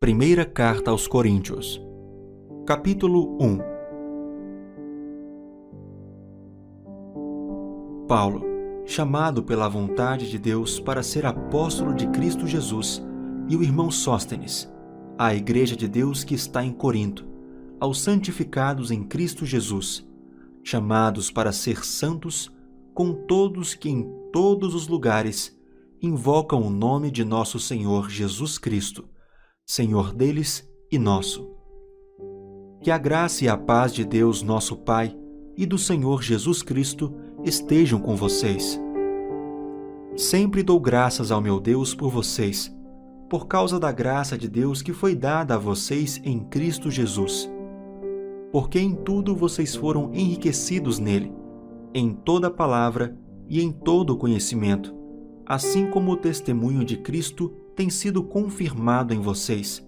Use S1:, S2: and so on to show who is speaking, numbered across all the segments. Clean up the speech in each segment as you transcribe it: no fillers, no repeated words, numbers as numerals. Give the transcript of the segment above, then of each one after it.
S1: Primeira Carta aos Coríntios, capítulo 1. Paulo, chamado pela vontade de Deus para ser apóstolo de Cristo Jesus, e o irmão Sóstenes, à Igreja de Deus que está em Corinto, aos santificados em Cristo Jesus, chamados para ser santos, com todos que em todos os lugares invocam o nome de nosso Senhor Jesus Cristo, Senhor deles e nosso. Que a graça e a paz de Deus nosso Pai e do Senhor Jesus Cristo estejam com vocês. Sempre dou graças ao meu Deus por vocês, por causa da graça de Deus que foi dada a vocês em Cristo Jesus. Porque em tudo vocês foram enriquecidos nele, em toda palavra e em todo conhecimento, assim como o testemunho de Cristo tem sido confirmado em vocês,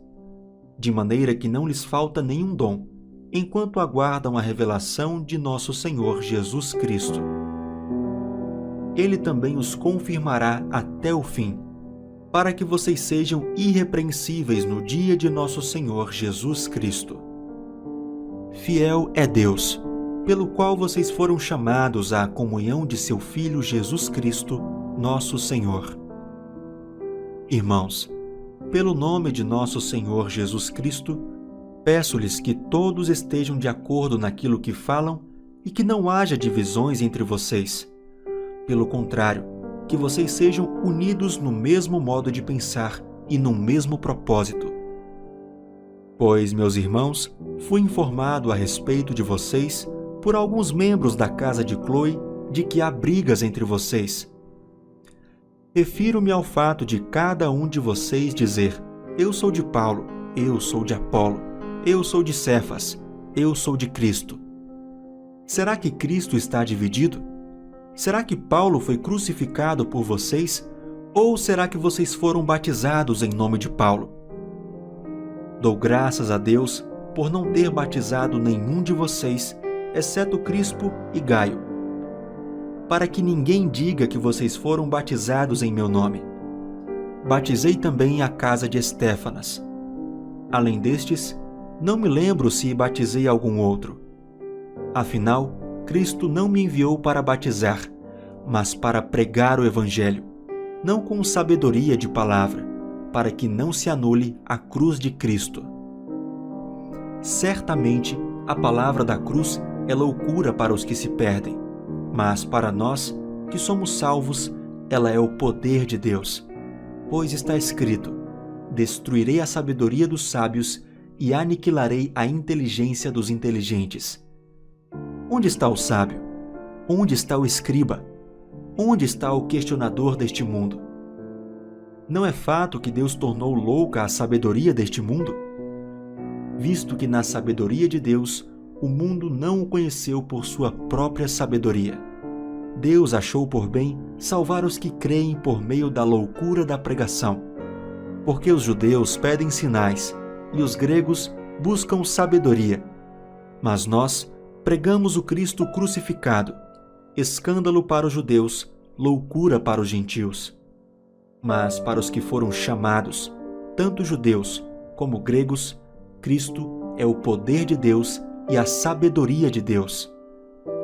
S1: de maneira que não lhes falta nenhum dom, enquanto aguardam a revelação de nosso Senhor Jesus Cristo. Ele também os confirmará até o fim, para que vocês sejam irrepreensíveis no dia de nosso Senhor Jesus Cristo. Fiel é Deus, pelo qual vocês foram chamados à comunhão de seu Filho Jesus Cristo, nosso Senhor. Irmãos, pelo nome de nosso Senhor Jesus Cristo, peço-lhes que todos estejam de acordo naquilo que falam e que não haja divisões entre vocês. Pelo contrário, que vocês sejam unidos no mesmo modo de pensar e no mesmo propósito. Pois, meus irmãos, fui informado a respeito de vocês por alguns membros da casa de Cloe de que há brigas entre vocês. Refiro-me ao fato de cada um de vocês dizer: eu sou de Paulo, eu sou de Apolo, eu sou de Cefas, eu sou de Cristo. Será que Cristo está dividido? Será que Paulo foi crucificado por vocês? Ou será que vocês foram batizados em nome de Paulo? Dou graças a Deus por não ter batizado nenhum de vocês, exceto Crispo e Gaio, para que ninguém diga que vocês foram batizados em meu nome. Batizei também a casa de Estéfanas. Além destes, não me lembro se batizei algum outro. Afinal, Cristo não me enviou para batizar, mas para pregar o Evangelho, não com sabedoria de palavra, para que não se anule a cruz de Cristo. Certamente, a palavra da cruz é loucura para os que se perdem, mas para nós, que somos salvos, ela é o poder de Deus. Pois está escrito: destruirei a sabedoria dos sábios e aniquilarei a inteligência dos inteligentes. Onde está o sábio? Onde está o escriba? Onde está o questionador deste mundo? Não é fato que Deus tornou louca a sabedoria deste mundo? Visto que na sabedoria de Deus, o mundo não o conheceu por sua própria sabedoria. Deus achou por bem salvar os que creem por meio da loucura da pregação. Porque os judeus pedem sinais e os gregos buscam sabedoria. Mas nós pregamos o Cristo crucificado, escândalo para os judeus, loucura para os gentios. Mas para os que foram chamados, tanto judeus como gregos, Cristo é o poder de Deus e a sabedoria de Deus.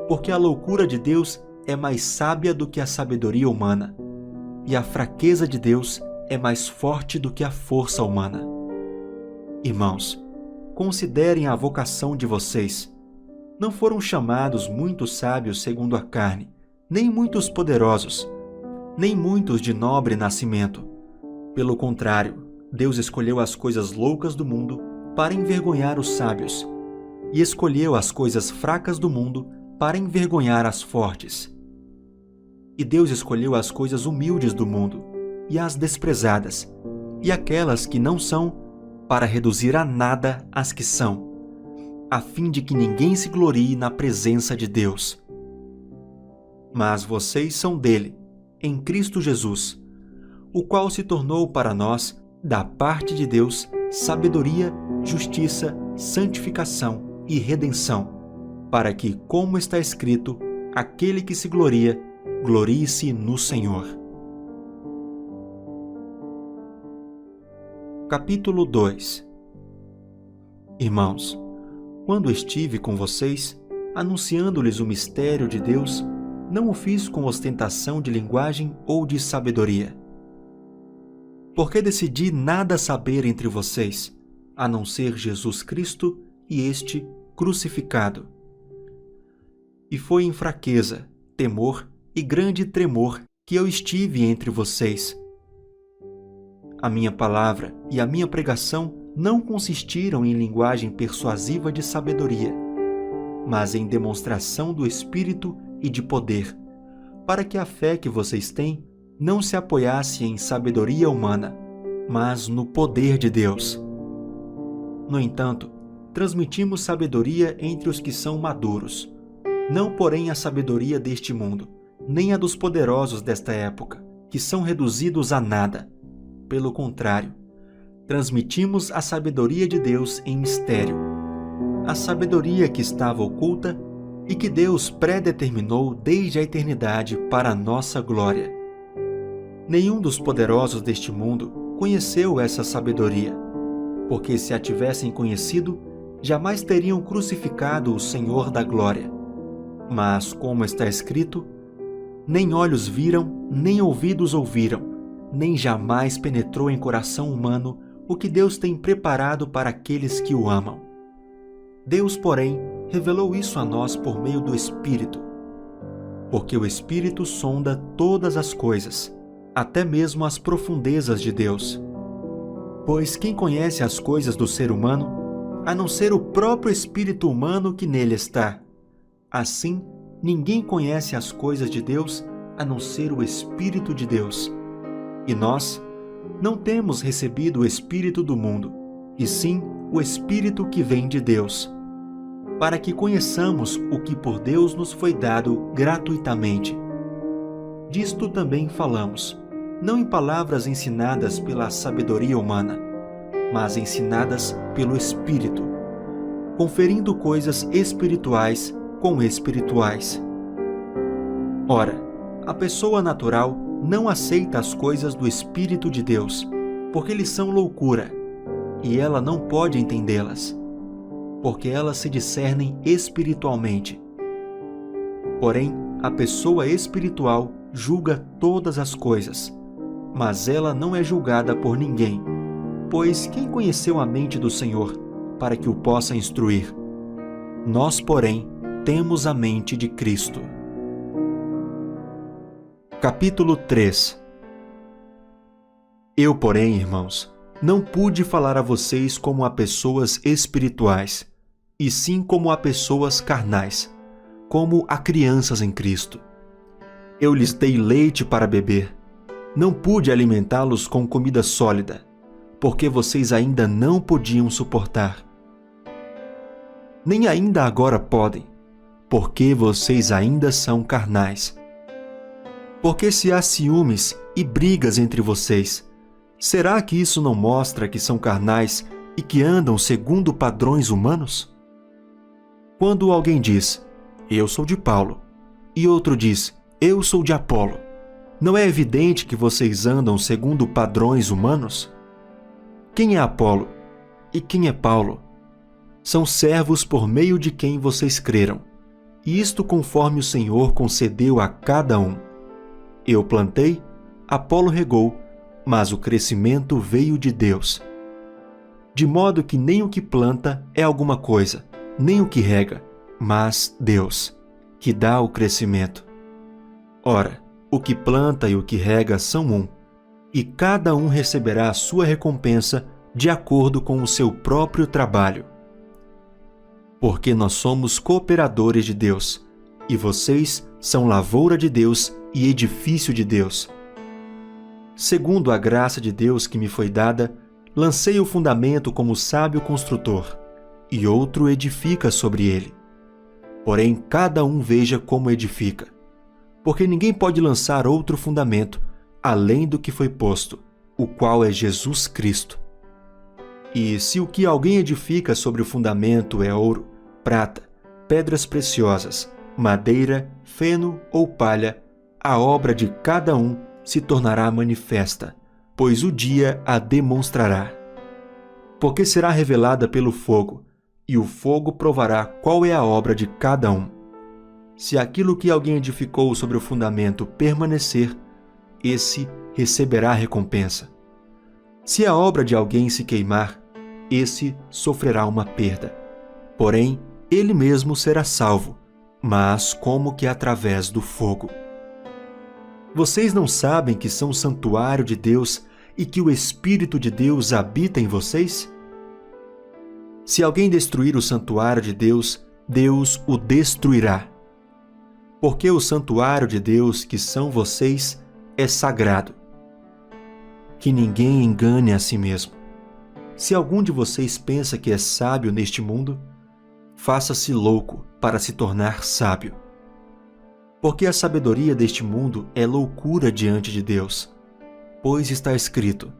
S1: Porque a loucura de Deus é mais sábia do que a sabedoria humana, e a fraqueza de Deus é mais forte do que a força humana. Irmãos, considerem a vocação de vocês. Não foram chamados muitos sábios segundo a carne, nem muitos poderosos, nem muitos de nobre nascimento. Pelo contrário, Deus escolheu as coisas loucas do mundo para envergonhar os sábios, e escolheu as coisas fracas do mundo para envergonhar as fortes. E Deus escolheu as coisas humildes do mundo, e as desprezadas, e aquelas que não são, para reduzir a nada as que são, a fim de que ninguém se glorie na presença de Deus. Mas vocês são dele, em Cristo Jesus, o qual se tornou para nós, da parte de Deus, sabedoria, justiça, santificação e redenção, para que, como está escrito, aquele que se gloria, glorie-se no Senhor. Capítulo 2. Irmãos, quando estive com vocês, anunciando-lhes o mistério de Deus, não o fiz com ostentação de linguagem ou de sabedoria. Porque decidi nada saber entre vocês, a não ser Jesus Cristo e este crucificado. E foi em fraqueza, temor e grande tremor que eu estive entre vocês. A minha palavra e a minha pregação não consistiram em linguagem persuasiva de sabedoria, mas em demonstração do Espírito e de poder, para que a fé que vocês têm não se apoiasse em sabedoria humana, mas no poder de Deus. No entanto, transmitimos sabedoria entre os que são maduros, não porém a sabedoria deste mundo, nem a dos poderosos desta época, que são reduzidos a nada. Pelo contrário, transmitimos a sabedoria de Deus em mistério, a sabedoria que estava oculta e que Deus predeterminou desde a eternidade para a nossa glória. Nenhum dos poderosos deste mundo conheceu essa sabedoria, porque se a tivessem conhecido, jamais teriam crucificado o Senhor da glória. Mas, como está escrito, nem olhos viram, nem ouvidos ouviram, nem jamais penetrou em coração humano o que Deus tem preparado para aqueles que o amam. Deus, porém, revelou isso a nós por meio do Espírito, porque o Espírito sonda todas as coisas, até mesmo as profundezas de Deus. Pois quem conhece as coisas do ser humano, a não ser o próprio espírito humano que nele está? Assim, ninguém conhece as coisas de Deus, a não ser o Espírito de Deus. E nós não temos recebido o Espírito do mundo, e sim o Espírito que vem de Deus, para que conheçamos o que por Deus nos foi dado gratuitamente. Disto também falamos, não em palavras ensinadas pela sabedoria humana, mas ensinadas pelo Espírito, conferindo coisas espirituais com espirituais. Ora, a pessoa natural não aceita as coisas do Espírito de Deus, porque lhes são loucura, e ela não pode entendê-las, porque elas se discernem espiritualmente. Porém, a pessoa espiritual julga todas as coisas, mas ela não é julgada por ninguém, pois quem conheceu a mente do Senhor para que o possa instruir? Nós, porém, temos a mente de Cristo. Capítulo 3. Eu, porém, irmãos, não pude falar a vocês como a pessoas espirituais, e sim como a pessoas carnais, como a crianças em Cristo. Eu lhes dei leite para beber. Não pude alimentá-los com comida sólida, porque vocês ainda não podiam suportar. Nem ainda agora podem, porque vocês ainda são carnais. Porque se há ciúmes e brigas entre vocês, será que isso não mostra que são carnais e que andam segundo padrões humanos? Quando alguém diz, eu sou de Paulo, e outro diz, eu sou de Apolo, não é evidente que vocês andam segundo padrões humanos? Quem é Apolo e quem é Paulo? São servos por meio de quem vocês creram, e isto conforme o Senhor concedeu a cada um. Eu plantei, Apolo regou, mas o crescimento veio de Deus. De modo que nem o que planta é alguma coisa, nem o que rega, mas Deus, que dá o crescimento. Ora, o que planta e o que rega são um, e cada um receberá a sua recompensa de acordo com o seu próprio trabalho. Porque nós somos cooperadores de Deus, e vocês são lavoura de Deus e edifício de Deus. Segundo a graça de Deus que me foi dada, lancei o fundamento como sábio construtor, e outro edifica sobre ele. Porém, cada um veja como edifica, porque ninguém pode lançar outro fundamento, além do que foi posto, o qual é Jesus Cristo. E se o que alguém edifica sobre o fundamento é ouro, prata, pedras preciosas, madeira, feno ou palha, a obra de cada um se tornará manifesta, pois o dia a demonstrará, Porque será revelada pelo fogo, e o fogo provará qual é a obra de cada um. Se aquilo que alguém edificou sobre o fundamento permanecer, esse receberá recompensa. Se a obra de alguém se queimar, esse sofrerá uma perda. Porém, ele mesmo será salvo, mas como que através do fogo. Vocês não sabem que são santuário de Deus e que o Espírito de Deus habita em vocês? Se alguém destruir o santuário de Deus, Deus o destruirá. Porque o santuário de Deus, que são vocês, é sagrado. Que ninguém engane a si mesmo. Se algum de vocês pensa que é sábio neste mundo, faça-se louco para se tornar sábio. Porque a sabedoria deste mundo é loucura diante de Deus. Pois está escrito: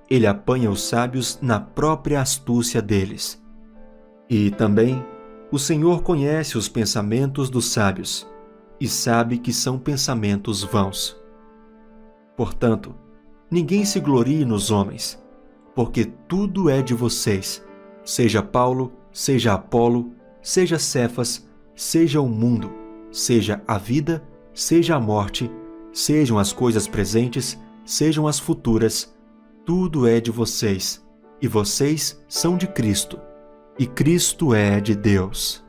S1: Ele apanha os sábios na própria astúcia deles. E também, o Senhor conhece os pensamentos dos sábios, e sabe que são pensamentos vãos. Portanto, ninguém se glorie nos homens, porque tudo é de vocês, seja Paulo, seja Apolo, seja Cefas, seja o mundo, seja a vida, seja a morte, sejam as coisas presentes, sejam as futuras, tudo é de vocês, e vocês são de Cristo, e Cristo é de Deus.